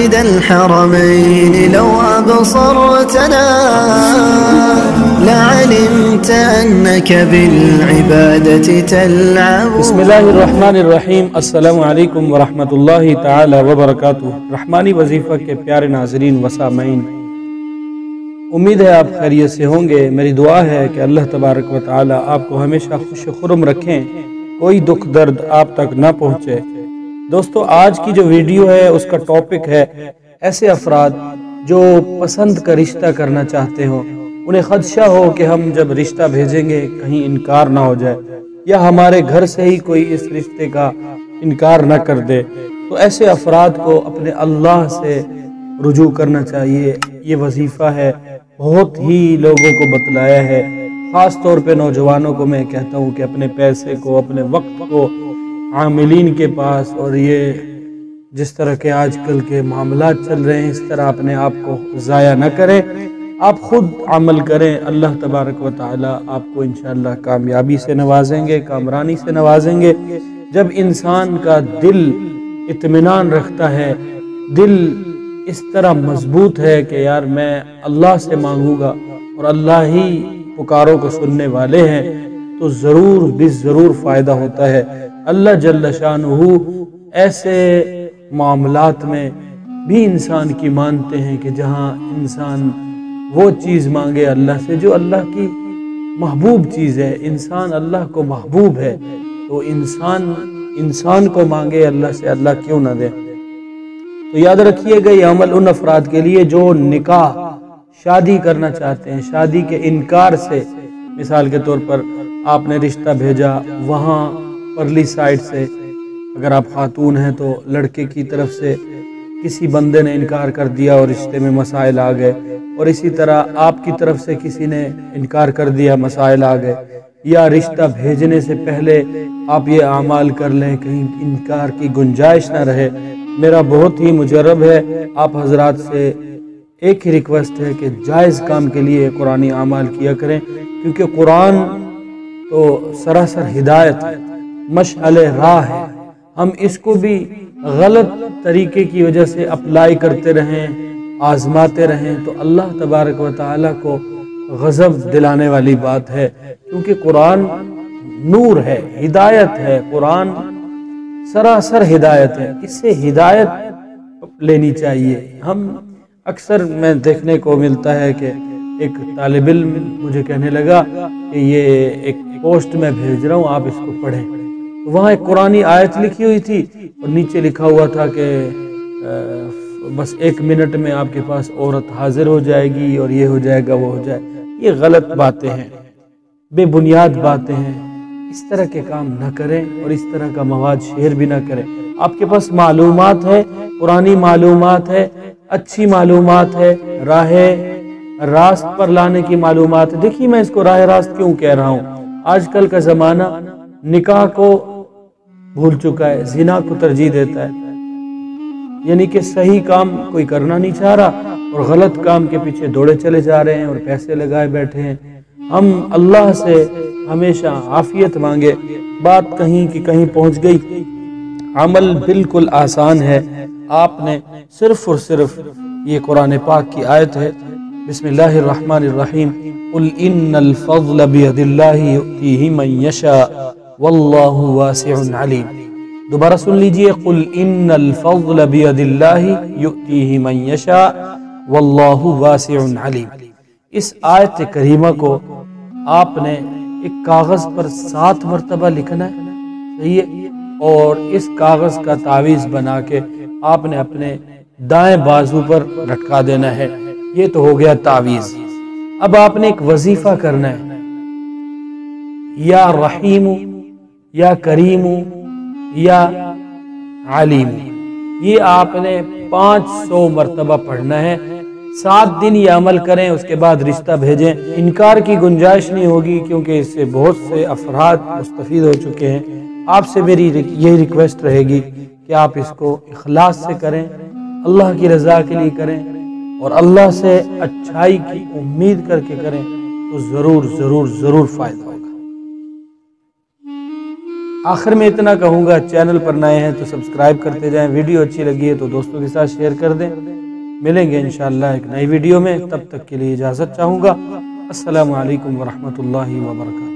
عابد الحرمين لو أبصرتنا لعلمت أنك بالعبادة تلعب. بسم اللہ الرحمن الرحیم. السلام علیکم ورحمۃ اللہ تعالی وبرکاتہ. رحمانی وظیفہ کے پیارے ناظرین و سامعین، امید ہے آپ خیریت سے ہوں گے. میری دعا ہے کہ اللہ تبارک و تعالی آپ کو ہمیشہ خوش خرم رکھیں، کوئی دکھ درد آپ تک نہ پہنچے. دوستو، آج کی جو ویڈیو ہے اس کا ٹاپک ہے ایسے افراد جو پسند کا رشتہ کرنا چاہتے ہوں، انہیں خدشہ ہو کہ ہم جب رشتہ بھیجیں گے کہیں انکار نہ ہو جائے، یا ہمارے گھر سے ہی کوئی اس رشتے کا انکار نہ کر دے. تو ایسے افراد کو اپنے اللہ سے رجوع کرنا چاہیے. یہ وظیفہ ہے، بہت ہی لوگوں کو بتلایا ہے. خاص طور پہ نوجوانوں کو میں کہتا ہوں کہ اپنے پیسے کو، اپنے وقت کو عاملین کے پاس، اور یہ جس طرح کے آج کل کے معاملات چل رہے ہیں اس طرح اپنے آپ کو ضائع نہ کریں. آپ خود عمل کریں، اللہ تبارک و تعالی آپ کو انشاءاللہ کامیابی سے نوازیں گے، کامرانی سے نوازیں گے. جب انسان کا دل اطمینان رکھتا ہے، دل اس طرح مضبوط ہے کہ یار میں اللہ سے مانگوں گا اور اللہ ہی پکاروں کو سننے والے ہیں، تو ضرور ضرور فائدہ ہوتا ہے. اللہ جل شانہ ایسے معاملات میں بھی انسان کی مانتے ہیں کہ جہاں انسان وہ چیز مانگے اللہ سے جو اللہ کی محبوب چیز ہے. انسان اللہ کو محبوب ہے، تو انسان کو مانگے اللہ سے، اللہ کیوں نہ دے. تو یاد رکھیے گا یہ عمل ان افراد کے لیے جو نکاح، شادی کرنا چاہتے ہیں. شادی کے انکار سے، مثال کے طور پر آپ نے رشتہ بھیجا، وہاں پرلی سائڈ سے اگر آپ خاتون ہیں تو لڑکے کی طرف سے کسی بندے نے انکار کر دیا اور رشتے میں مسائل آ گئے، اور اسی طرح آپ کی طرف سے کسی نے انکار کر دیا، مسائل آ گئے. یا رشتہ بھیجنے سے پہلے آپ یہ اعمال کر لیں کہیں انکار کی گنجائش نہ رہے. میرا بہت ہی مجرب ہے، آپ حضرات سے ایک ہی ریکویسٹ ہے کہ جائز کام کے لیے قرآنی اعمال کیا کریں، کیونکہ قرآن تو سراسر ہدایت ہے، مشعل راہ ہے. ہم اس کو بھی غلط طریقے کی وجہ سے اپلائی کرتے رہیں، آزماتے رہیں، تو اللہ تبارک و تعالیٰ کو غضب دلانے والی بات ہے. کیونکہ قرآن نور ہے، ہدایت ہے، قرآن سراسر ہدایت ہے. اس سے ہدایت لینی چاہیے. ہم اکثر میں دیکھنے کو ملتا ہے کہ ایک طالب علم مجھے کہنے لگا کہ یہ ایک پوسٹ میں بھیج رہا ہوں، آپ اس کو پڑھیں. وہاں ایک قرآنی آیت لکھی ہوئی تھی اور نیچے لکھا ہوا تھا کہ بس 1 منٹ میں آپ کے پاس عورت حاضر ہو جائے گی اور یہ ہو جائے گا، وہ ہو جائے. یہ غلط باتیں ہیں، بے بنیاد باتیں ہیں. اس طرح کے کام نہ کریں اور اس طرح کا مواد شیئر بھی نہ کریں. آپ کے پاس معلومات ہے، قرآنی معلومات ہے، اچھی معلومات ہے، راہ راست پر لانے کی معلومات ہے. دیکھیے میں اس کو راہ راست کیوں کہہ رہا ہوں. آج کل کا زمانہ نکاح کو بھول چکا ہے، زنا کو ترجیح دیتا ہے. یعنی کہ صحیح کام کوئی کرنا نہیں چاہ رہا اور غلط کام کے پیچھے دوڑے چلے جا رہے ہیں اور پیسے لگائے بیٹھے ہیں. ہم اللہ سے ہمیشہ عافیت مانگے. بات کہیں کی کہیں پہنچ گئی. عمل بالکل آسان ہے. آپ نے صرف اور صرف یہ قرآن پاک کی آیت ہے، بسم اللہ الرحمن الرحیم، قل ان الفضل بید اللہ یؤتیہ من یشاء واللہ واسع علیم. دوبارہ سن لیجئے، قل ان الفضل بید اللہ یؤتیہ من یشاء واللہ واسع علیم. اس آیت کریمہ کو آپ نے ایک کاغذ پر 7 مرتبہ لکھنا ہے، صحیح ہے، اور اس کاغذ کا تعویذ بنا کے آپ نے اپنے دائیں بازو پر لٹکا دینا ہے. یہ تو ہو گیا تعویذ. اب آپ نے ایک وظیفہ کرنا ہے، یا رحیم یا کریم یا علیم. یہ آپ نے 500 مرتبہ پڑھنا ہے. 7 دن یہ عمل کریں، اس کے بعد رشتہ بھیجیں. انکار کی گنجائش نہیں ہوگی کیونکہ اس سے بہت سے افراد مستفید ہو چکے ہیں. آپ سے میری یہ ریکویسٹ رہے گی کہ آپ اس کو اخلاص سے کریں، اللہ کی رضا کے لیے کریں اور اللہ سے اچھائی کی امید کر کے کریں، تو ضرور ضرور ضرور فائدہ ہوگا. آخر میں اتنا کہوں گا، چینل پر نئے ہیں تو سبسکرائب کرتے جائیں، ویڈیو اچھی لگی ہے تو دوستوں کے ساتھ شیئر کر دیں۔ ملیں گے انشاءاللہ ایک نئی ویڈیو میں، تب تک کے لیے اجازت چاہوں گا۔ السلام علیکم ورحمۃ اللہ وبرکاتہ۔